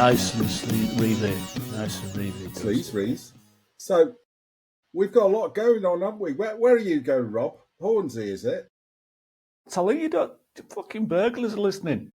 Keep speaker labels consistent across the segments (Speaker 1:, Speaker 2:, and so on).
Speaker 1: Nice and Revie. Nice and Revie.
Speaker 2: Please, Reese. So, we've got a lot going on, haven't we? Where are you going, Rob? Hornsey, is it?
Speaker 1: Telling you, don't fucking burglars are listening.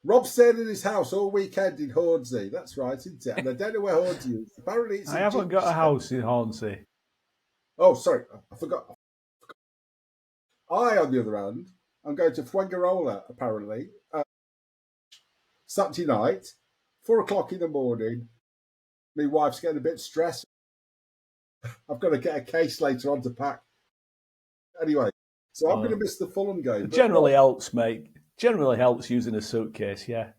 Speaker 2: Rob stayed in his house all weekend in Hornsey. That's right, isn't it? And I don't know where Hornsey is. Apparently, it's.
Speaker 1: I haven't got a house in Hornsey.
Speaker 2: Oh, sorry, I forgot. I, on the other hand, I'm going to Fuengirola, apparently, Saturday night, 4:00 in the morning. My wife's getting a bit stressed. I've got to get a case later on to pack. Anyway, so I'm going to miss the Fulham game.
Speaker 1: It generally helps, mate. Generally helps using a suitcase, yeah.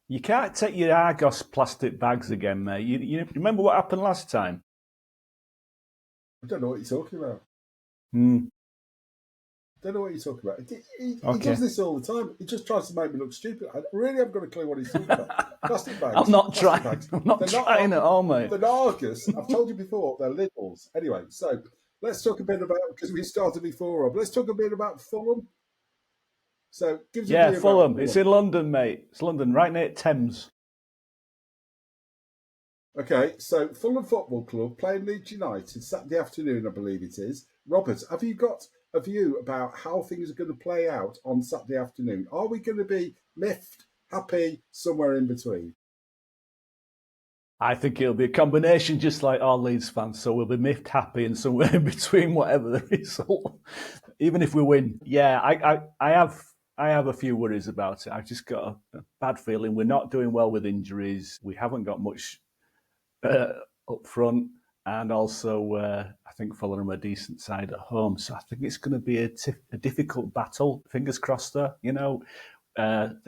Speaker 1: You can't take your Argos plastic bags again, mate. You remember what happened last time?
Speaker 2: I don't know what you're talking about. Don't know what you're talking about. He does this all the time. He just tries to make me look stupid. I really haven't got a clue what he's talking about. Plastic bags.
Speaker 1: I'm not trying. I'm not trying at all, mate.
Speaker 2: They're not Argus. I've told you before, they're Lidls. Anyway, so let's talk a bit about, because we started before, Rob. Let's talk a bit about Fulham. So, give us a view
Speaker 1: Fulham.
Speaker 2: Fulham.
Speaker 1: It's in London, mate. It's London, right near Thames.
Speaker 2: Okay, so Fulham Football Club playing Leeds United Saturday afternoon, I believe it is. Robert, have you got a view about how things are going to play out on Saturday afternoon? Are we going to be miffed, happy, somewhere in between?
Speaker 1: I think it'll be a combination, just like all Leeds fans. So we'll be miffed, happy, and somewhere in between, whatever the result. Even if we win, yeah, I have a few worries about it. I've just got a bad feeling. We're not doing well with injuries. We haven't got much up front, and also I think Fulham are a decent side at home. So I think it's going to be a difficult battle. Fingers crossed, though. You know,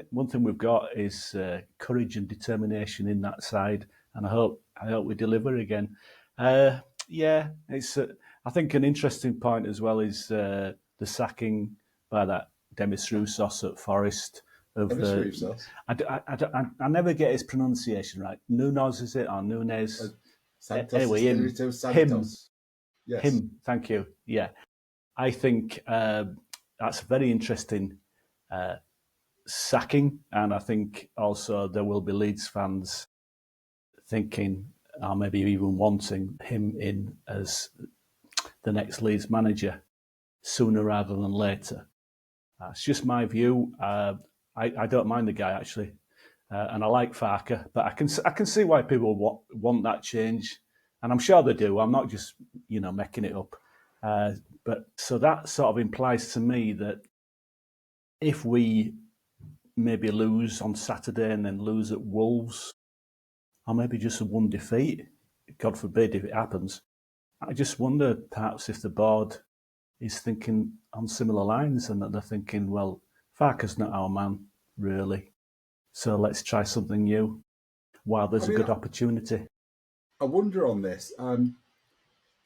Speaker 1: one thing we've got is courage and determination in that side, and I hope we deliver again. It's I think an interesting point as well is the sacking by that Demis Roussos at Forest. I never get his pronunciation right. Nunes, is it? Or Nunes?
Speaker 2: Santos.
Speaker 1: Anyway, him.
Speaker 2: Yes.
Speaker 1: Him, thank you. Yeah. I think that's very interesting sacking. And I think also there will be Leeds fans thinking, or maybe even wanting him in as the next Leeds manager sooner rather than later. That's just my view. I don't mind the guy, actually, and I like Farke, but I can see why people want that change, and I'm sure they do. I'm not just making it up, but so that sort of implies to me that if we maybe lose on Saturday and then lose at Wolves, or maybe just a one defeat, God forbid if it happens, I just wonder perhaps if the board is thinking on similar lines and that they're thinking, well, Farke's not our man, really. So let's try something new while there's a good opportunity.
Speaker 2: I wonder on this.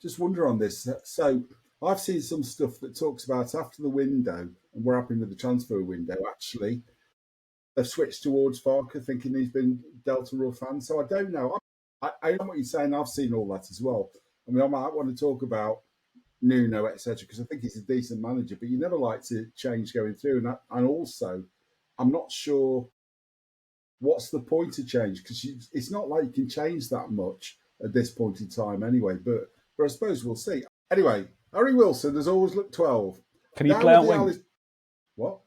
Speaker 2: Just wonder on this. So I've seen some stuff that talks about after the window and what happened with the transfer window, actually, they've switched towards Farke, thinking he's been dealt a rough hand. So I don't know. I know what you're saying. I've seen all that as well. I mean, I might want to talk about Nuno, etc., because I think he's a decent manager, but you never like to change going through. And also, I'm not sure what's the point of change, because it's not like you can change that much at this point in time anyway, but I suppose we'll see. Anyway, Harry Wilson has always looked 12.
Speaker 1: Can you play on wing?
Speaker 2: What?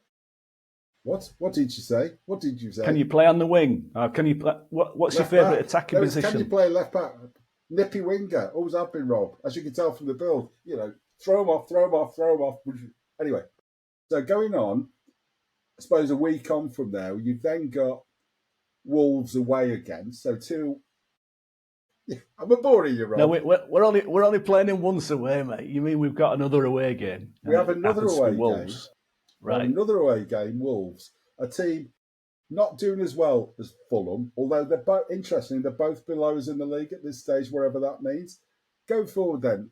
Speaker 2: What did you say? What did you say?
Speaker 1: Can you play on the wing? Can you play? What's your favourite attacking position?
Speaker 2: Can you play left back? Nippy winger, always have been, Rob. As you can tell from the build, throw him off. Anyway, so going on, I suppose a week on from there, you've then got Wolves away again. So I'm boring you, Rob.
Speaker 1: No, we're only playing him once away, mate. You mean we've got another away game?
Speaker 2: We have another away
Speaker 1: game. Right.
Speaker 2: Another away game, Wolves. A team not doing as well as Fulham, although they're both interesting. They're both below us in the league at this stage, wherever that means. Go forward then.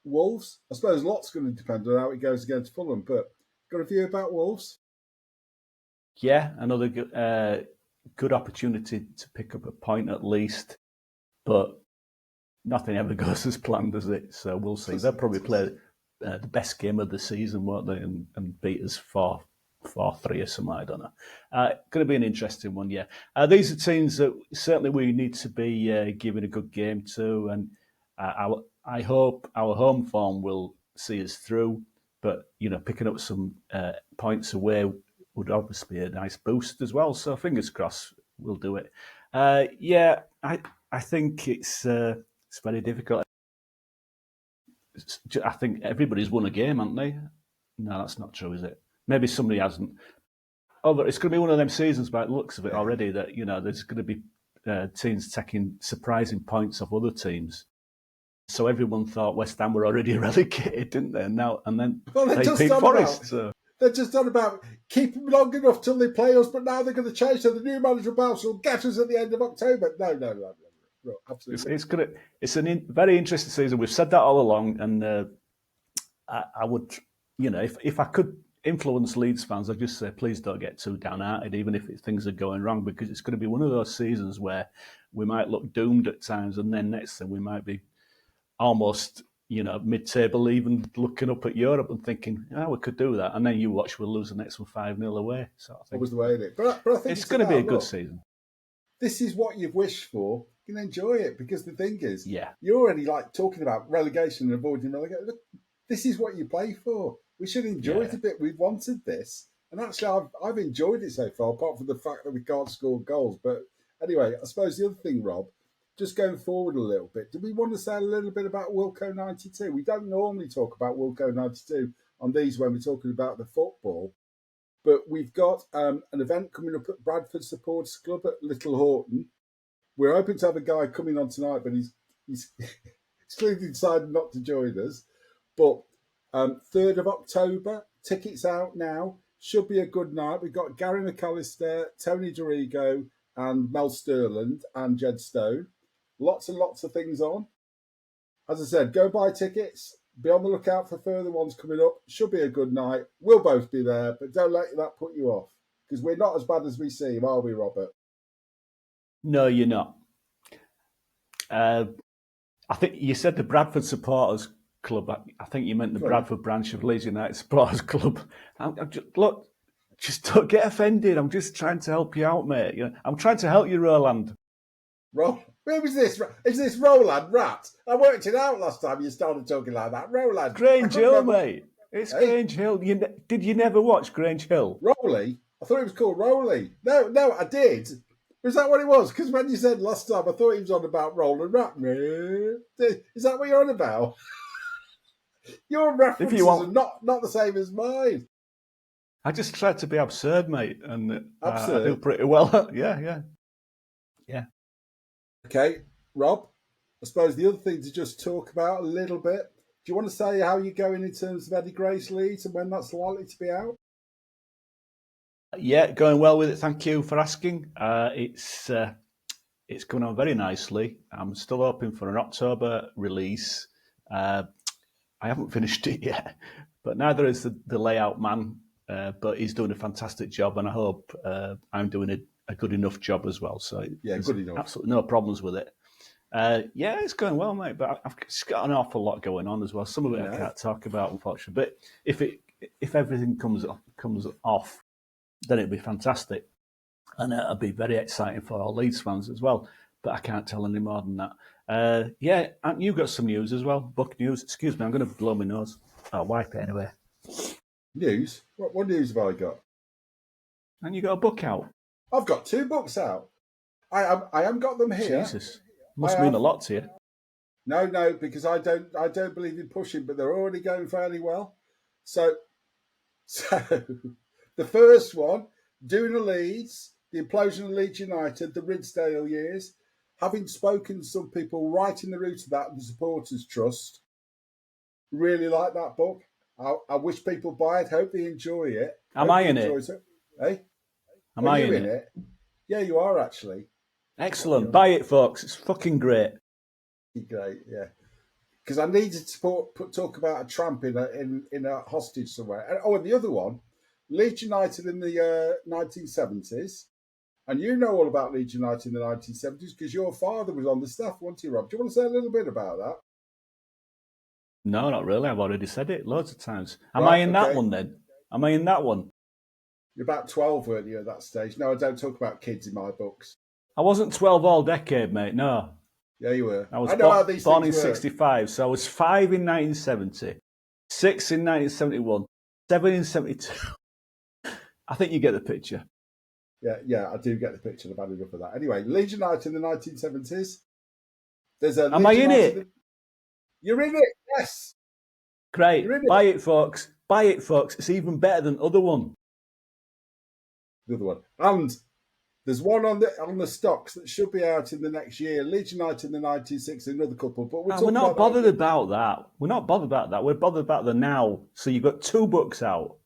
Speaker 2: Wolves, I suppose lots going to depend on how it goes against Fulham, but got a view about Wolves?
Speaker 1: Yeah, another good opportunity to pick up a point at least, but nothing ever goes as planned, does it? So we'll see. They'll probably play the best game of the season, won't they, and beat us 4-0 4-3 or something, I don't know. Going to be an interesting one, yeah. These are teams that certainly we need to be giving a good game to, and I hope our home form will see us through. But, picking up some points away would obviously be a nice boost as well. So fingers crossed we'll do it. I think it's very difficult. I think everybody's won a game, haven't they? No, that's not true, is it? Maybe somebody hasn't. Oh, but it's going to be one of them seasons by the looks of it already that, there's going to be teams taking surprising points off other teams. So everyone thought West Ham were already relegated, didn't they? And then they beat Forest.
Speaker 2: They're just done about keep them long enough till they play us, but now they're going to change to the new manager Bells will get us at the end of October. No, absolutely.
Speaker 1: It's a very interesting season. We've said that all along, and I would, if I could influence Leeds fans, I'd just say please don't get too downhearted, even if things are going wrong, because it's going to be one of those seasons where we might look doomed at times, and then next thing we might be almost, mid-table, even looking up at Europe and thinking, we could do that. And then you watch, we'll lose the next one 5-0 away. Sort of thing.
Speaker 2: Always the way it is. But I think
Speaker 1: it's going to be a good season.
Speaker 2: This is what you've wished for. You can enjoy it, because the thing is,
Speaker 1: you're
Speaker 2: already talking about relegation and avoiding relegation. Look, this is what you play for. We should enjoy it a bit. We've wanted this. And actually, I've enjoyed it so far, apart from the fact that we can't score goals. But anyway, I suppose the other thing, Rob, just going forward a little bit, do we want to say a little bit about WILKO92? We don't normally talk about WILKO92 on these when we're talking about the football, but we've got an event coming up at Bradford Supporters Club at Little Horton. We're hoping to have a guy coming on tonight, but he's clearly decided not to join us. But 3rd of October, tickets out now. Should be a good night. We've got Gary McAllister, Tony Dorigo, and Mel Sterland, and Jed Stone. Lots and lots of things on. As I said, go buy tickets. Be on the lookout for further ones coming up. Should be a good night. We'll both be there, but don't let that put you off, because we're not as bad as we seem, are we, Robert?
Speaker 1: No, you're not. I think you said the Bradford Supporters Club. I think you meant the Bradford branch of Leeds United Supporters Club. Look, just don't get offended. I'm just trying to help you out, mate. I'm trying to help you, Roland.
Speaker 2: Who was this? Is this Roland Rat? I worked it out last time you started talking like that. Roland.
Speaker 1: Grange Hill, mate. It's Grange Hill. Did you never watch Grange Hill?
Speaker 2: Rowley? I thought it was called Rowley. No, I did. Was that what it was? Because when you said last time, I thought he was on about Roland Rat. Is that what you're on about? Your references are not the same as mine.
Speaker 1: I just tried to be absurd, mate, and I do pretty well. Yeah.
Speaker 2: Okay, Rob, I suppose the other thing to just talk about a little bit, do you want to say how you're going in terms of Eddie Gray's Leeds and when that's likely to be out?
Speaker 1: Yeah, going well with it. Thank you for asking. It's going on very nicely. I'm still hoping for an October release. I haven't finished it yet, but neither is the layout man. But he's doing a fantastic job, and I hope I'm doing a good enough job as well. So
Speaker 2: good enough.
Speaker 1: Absolutely no problems with it. It's going well, mate. But I've just got an awful lot going on as well. Some of it I can't talk about, unfortunately. But if everything comes off, then it'd be fantastic, and it'll be very exciting for all Leeds fans as well. But I can't tell any more than that. And you've got some news as well, book news. Excuse me, I'm going to blow my nose. I'll wipe it anyway.
Speaker 2: News? What news have I got?
Speaker 1: And you got a book out?
Speaker 2: I've got 2 books out. I haven't got them here.
Speaker 1: Jesus, must mean a lot to you.
Speaker 2: No, because I don't believe in pushing, but they're already going fairly well. So the first one, Doing a Leeds, the implosion of Leeds United, the Ridsdale years. Having spoken to some people right in the root of that, the Supporters Trust, really like that book. I wish people buy it. Hope they enjoy it.
Speaker 1: Am I in it?
Speaker 2: Hey?
Speaker 1: Am I in it?
Speaker 2: Yeah, you are actually.
Speaker 1: Excellent. Buy it, folks. It's fucking great.
Speaker 2: Great, yeah. Because I needed to talk about a tramp in a hostage somewhere. And the other one, Leeds United in the 1970s. And you know all about Leeds United in the 1970s because your father was on the staff, wasn't he, Rob? Do you want to say a little bit about that?
Speaker 1: No, not really. I've already said it loads of times. Am I in that one then? Am I in that one?
Speaker 2: You're about 12, weren't you, at that stage? No, I don't talk about kids in my books.
Speaker 1: I wasn't 12 all decade, mate, no.
Speaker 2: Yeah, you were.
Speaker 1: I was
Speaker 2: know how these
Speaker 1: born in
Speaker 2: things work.
Speaker 1: 65, so I was 5 in 1970, 6 in 1971, 7 in 72. I think you get the picture.
Speaker 2: Yeah, I do get the picture. I've had enough of that. Anyway, Leeds United in the 1970s. There's a
Speaker 1: Am I in it?
Speaker 2: You're in it, yes.
Speaker 1: Great. Buy it, folks. Buy it, folks. It's even better than the other one.
Speaker 2: The other one. And there's one on the stocks that should be out in the next year. Leeds United in the 1960s, another couple. But
Speaker 1: we're not bothered about that. We're not bothered about that. We're bothered about the now. So you've got 2 books out.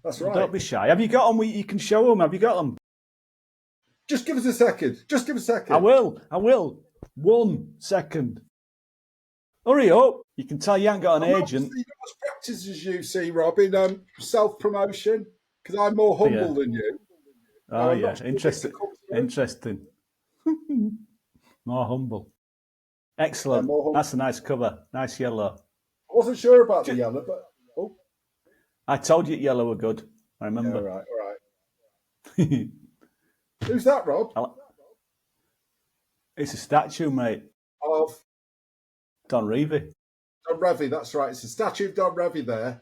Speaker 2: That's right.
Speaker 1: Don't be shy. Have you got them? You can show them. Have you got them?
Speaker 2: Just give us a second.
Speaker 1: I will. 1 second. Hurry up. You can tell you ain't got an agent.
Speaker 2: You've got as practice as you see, Rob, in self-promotion, because I'm more humble than you.
Speaker 1: Oh, yeah. Interesting. More humble. Excellent. Humble. That's a nice cover. Nice yellow.
Speaker 2: I wasn't sure about the yellow, but... Oh.
Speaker 1: I told you yellow were good. I remember.
Speaker 2: Yeah, all right. Who's that, Rob?
Speaker 1: It's a statue, mate.
Speaker 2: Of?
Speaker 1: Don Revie.
Speaker 2: Don Revie, that's right. It's a statue of Don Revie there.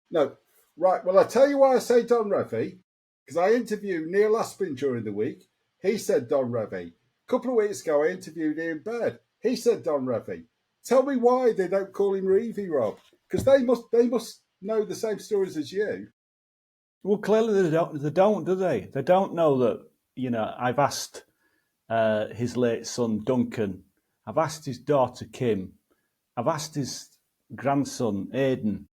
Speaker 2: No. Right, well, I tell you why I say Don Revie, because I interviewed Neil Aspin during the week. He said Don Revie. A couple of weeks ago, I interviewed Ian Baird. He said Don Revie. Tell me why they don't call him Revie, Rob. Because they must know the same stories as you.
Speaker 1: Well, clearly they don't, do they? They don't know that, I've asked his late son, Duncan. I've asked his daughter, Kim. I've asked his grandson, Aidan,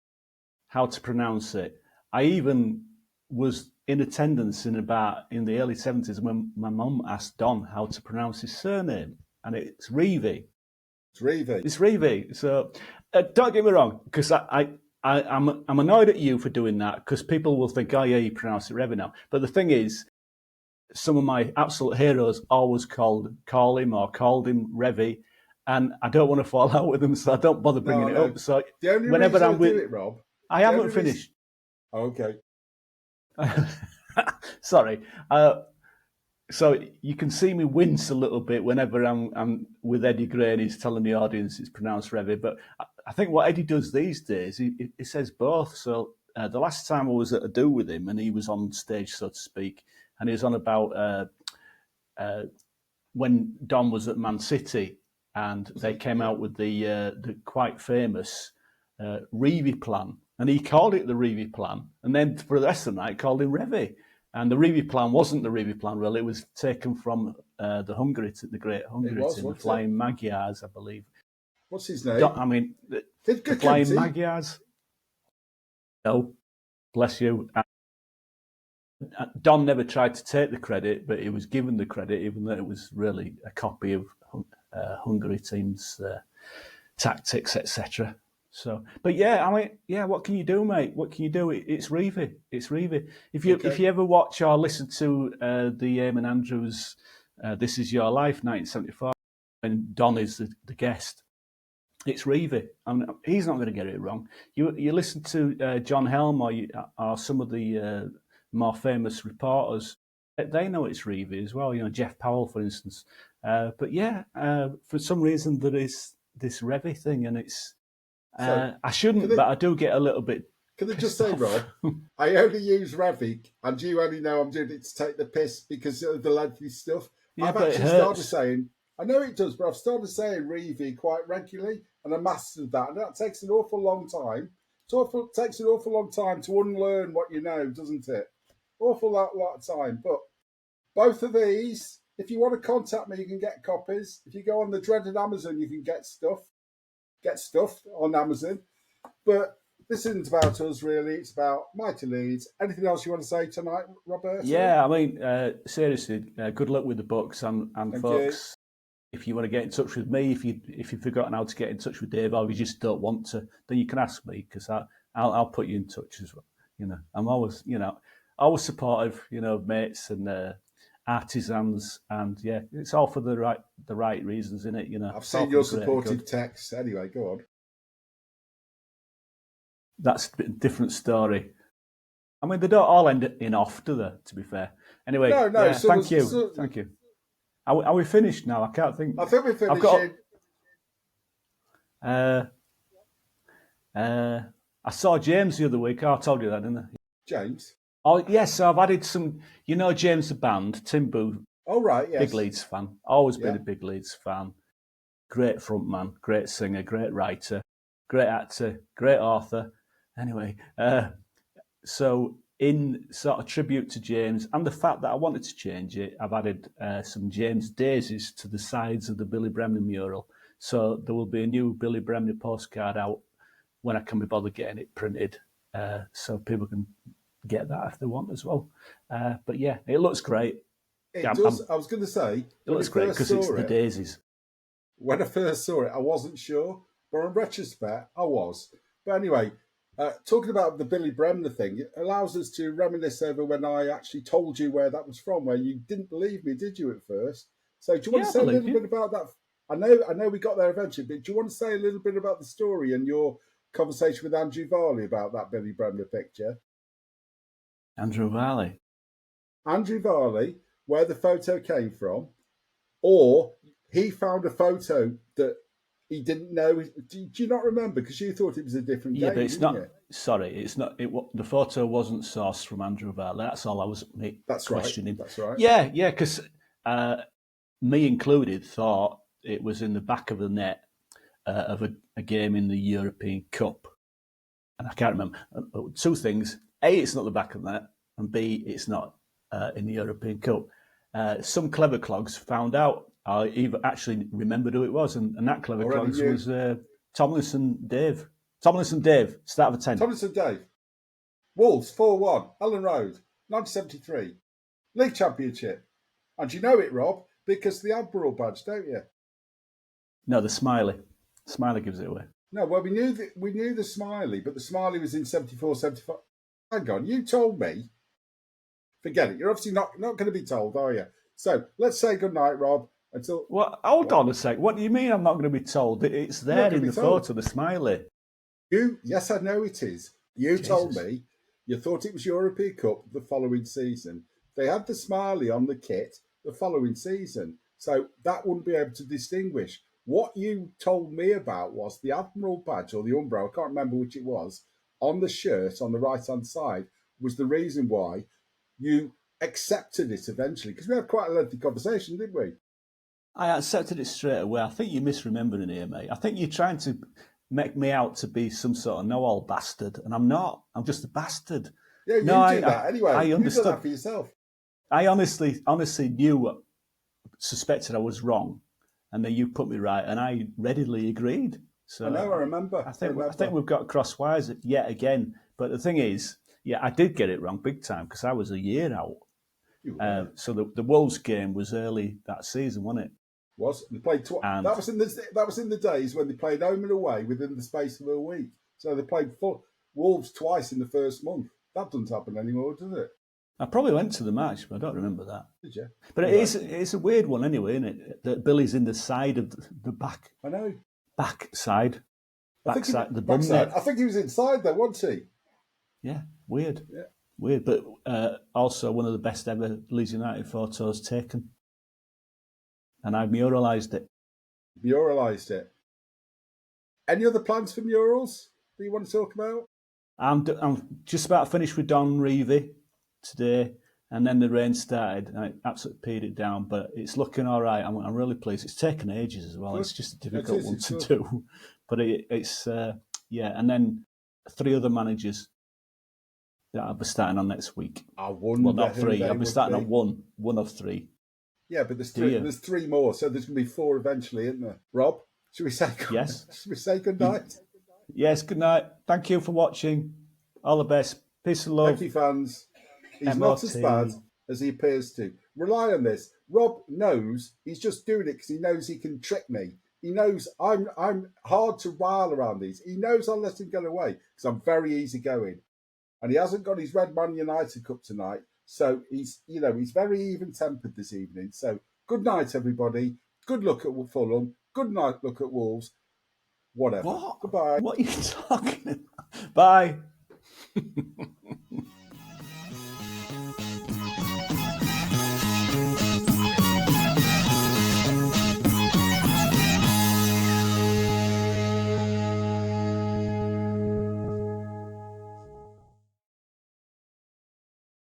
Speaker 1: how to pronounce it. I even was in attendance in the early 70s when my mum asked Don how to pronounce his surname. And it's Revie. It's Revie. So don't get me wrong, because I'm annoyed at you for doing that, because people will think, oh yeah, you pronounce it Revie now. But the thing is, some of my absolute heroes always called him Revie, and I don't want to fall out with them, so I don't bother bringing it up. So
Speaker 2: the only whenever I'm with it, Rob,
Speaker 1: I haven't finished.
Speaker 2: Okay.
Speaker 1: Sorry. So you can see me wince a little bit whenever I'm with Eddie Gray and he's telling the audience it's pronounced Revie. But I think what Eddie does these days, he says both. So the last time I was at a do with him, and he was on stage, so to speak, and he was on about when Don was at Man City, and they came out with the quite famous Revie plan, and he called it the Revie plan, and then for the rest of the night called him Revie. And the Revie plan wasn't the Revie plan, really. It was taken from the Great Hungarian, the Flying Magyars, I believe.
Speaker 2: What's his name?
Speaker 1: The Flying Magyars. No, bless you. Don never tried to take the credit, but he was given the credit, even though it was really a copy of Hungary team's tactics, etc. So, but what can you do, mate? What can you do? It's Revie. It's Revie. If you ever watch or listen to the Eamon Andrews This Is Your Life 1974, and Don is the guest, it's Revie. He's not going to get it wrong. You listen to John Helm or some of the more famous reporters, they know it's Revie as well. Jeff Powell, for instance. But for some reason there is this Revie thing, and it's. I shouldn't, but I do get a little bit.
Speaker 2: Can I just say, Rob, I only use Revie, and you only know I'm doing it to take the piss because of the lengthy stuff.
Speaker 1: Yeah,
Speaker 2: I've actually started saying, I know it does, but I've started saying Revie quite regularly, and I mastered that. And that takes an awful long time. It takes an awful long time to unlearn what you know, doesn't it? Awful lot of time. But both of these, if you want to contact me, you can get copies. If you go on the dreaded Amazon, you can get stuff on Amazon. But this isn't about us, really. It's about Mighty Leeds. Anything else you want to say tonight, Robert?
Speaker 1: Yeah, I mean, seriously, good luck with the books, and folks. If you want to get in touch with me, if you've forgotten how to get in touch with Dave, or you just don't want to, then you can ask me, because I'll put you in touch as well. I'm always always supportive, mates and artisans, and it's all for the right reasons, isn't it?
Speaker 2: I've seen your supportive texts. Anyway, go on.
Speaker 1: That's a different story. I mean, they don't all end in off, do they, to be fair? Anyway,
Speaker 2: No.
Speaker 1: yeah,
Speaker 2: So
Speaker 1: thank you. Thank you. Are we finished now? I can't think.
Speaker 2: I think we're finishing.
Speaker 1: I saw James the other week. Oh, I told you that, didn't I?
Speaker 2: James?
Speaker 1: Oh, yes, so I've added some... You know James the band, Tim Boo.
Speaker 2: Oh, right, yes.
Speaker 1: Big Leeds fan. Always been a big Leeds fan. Great frontman, great singer, great writer, great actor, great author. Anyway, so in sort of tribute to James and the fact that I wanted to change it, I've added some James daisies to the sides of the Billy Bremner mural. So there will be a new Billy Bremner postcard out when I can be bothered getting it printed, so people can get that if they want as well. But yeah, it looks great.
Speaker 2: It does. I was going to say,
Speaker 1: it looks great because it's the daisies.
Speaker 2: When I first saw it, I wasn't sure, but in retrospect, I was. But anyway, talking about the Billy Bremner thing, it allows us to reminisce over when I actually told you where that was from, where you didn't believe me, did you, at first? So do you want to say a little bit about that? I know we got there eventually, but do you want to say a little bit about the story and your conversation with Andrew Varley about that Billy Bremner picture?
Speaker 1: Andrew Varley,
Speaker 2: where the photo came from, or he found a photo that he didn't know. Do you not remember? Because you thought it was a different game,
Speaker 1: but it's
Speaker 2: didn't
Speaker 1: not.
Speaker 2: you?
Speaker 1: Sorry, it's not. The photo wasn't sourced from Andrew Varley. That's all I was questioning.
Speaker 2: Right. That's right.
Speaker 1: Yeah, because me included thought it was in the back of the net of a game in the European Cup, and I can't remember. Two things: A, it's not the back of the net, and B, it's not in the European Cup. Some clever clogs found out. I even actually remembered who it was, and that clever clogs was Tomlinson Dave. Tomlinson Dave, start of a 10.
Speaker 2: Tomlinson Dave. Wolves 4-1, Elland Road, 1973. League Championship. And you know it, Rob, because the Admiral badge, don't you?
Speaker 1: No, the smiley. Smiley gives it away.
Speaker 2: No, well, we knew the smiley, but the smiley was in 74, 75. Hang on, you told me. Forget it. You're obviously not going to be told, are you? So let's say goodnight, Rob.
Speaker 1: Well, hold on a sec. What do you mean I'm not going to be told? It's there in the photo, the smiley.
Speaker 2: Yes, I know it is. You told me you thought it was European Cup the following season. They had the smiley on the kit the following season. So that wouldn't be able to distinguish. What you told me about was the Admiral badge or the umbrella, I can't remember which it was, on the shirt on the right-hand side was the reason why you accepted it eventually. Because we had quite a lengthy conversation, didn't we?
Speaker 1: I accepted it straight away. I think you're misremembering here, mate. I think you're trying to make me out to be some sort of know-all bastard, and I'm not. I'm just a bastard.
Speaker 2: Yeah, you do that anyway.
Speaker 1: I understood.
Speaker 2: You did that for yourself.
Speaker 1: I honestly suspected I was wrong, and then you put me right, and I readily agreed. So
Speaker 2: I know, I remember.
Speaker 1: I think we've got cross wires yet again. But the thing is, yeah, I did get it wrong big time because I was a year out. So the Wolves game was early that season, wasn't it?
Speaker 2: They played twice. That was in the days when they played home and away within the space of a week. So they played Wolves twice in the first month. That doesn't happen anymore, does it?
Speaker 1: I probably went to the match, but I don't remember that.
Speaker 2: Did you?
Speaker 1: But it's a weird one anyway, isn't it? That Billy's in the side of the back.
Speaker 2: I know.
Speaker 1: Back side. The bum
Speaker 2: net. I think he was inside there, wasn't he?
Speaker 1: Yeah, weird.
Speaker 2: Yeah.
Speaker 1: Weird, but also one of the best ever Leeds United photos taken. And I muralised it.
Speaker 2: Any other plans for murals that you want to talk about?
Speaker 1: I'm just about finished with Don Revie today, and then the rain started, and it absolutely peed it down. But it's looking all right. I'm really pleased. It's taken ages as well. Good. It's just a difficult one to do, but it's And then 3 other managers that I'll be starting on next week.
Speaker 2: I wonder. Well,
Speaker 1: not 3. I'll be starting on one of 3. Yeah,
Speaker 2: but there's 3 more, so there's going to be 4 eventually, isn't there? Rob, should we say good night?
Speaker 1: Yes, good night. Thank you for watching. All the best. Peace and love.
Speaker 2: Thank you, fans. He's not as bad as he appears to. Rely on this. Rob knows he's just doing it because he knows he can trick me. He knows I'm hard to rile around these. He knows I'll let him get away because I'm very easygoing. And he hasn't got his Red Man United Cup tonight. So he's very even-tempered this evening. So good night, everybody. Good luck at Fulham. Good night look at Wolves. Whatever.
Speaker 1: What?
Speaker 2: Goodbye.
Speaker 1: What are you talking about? Bye.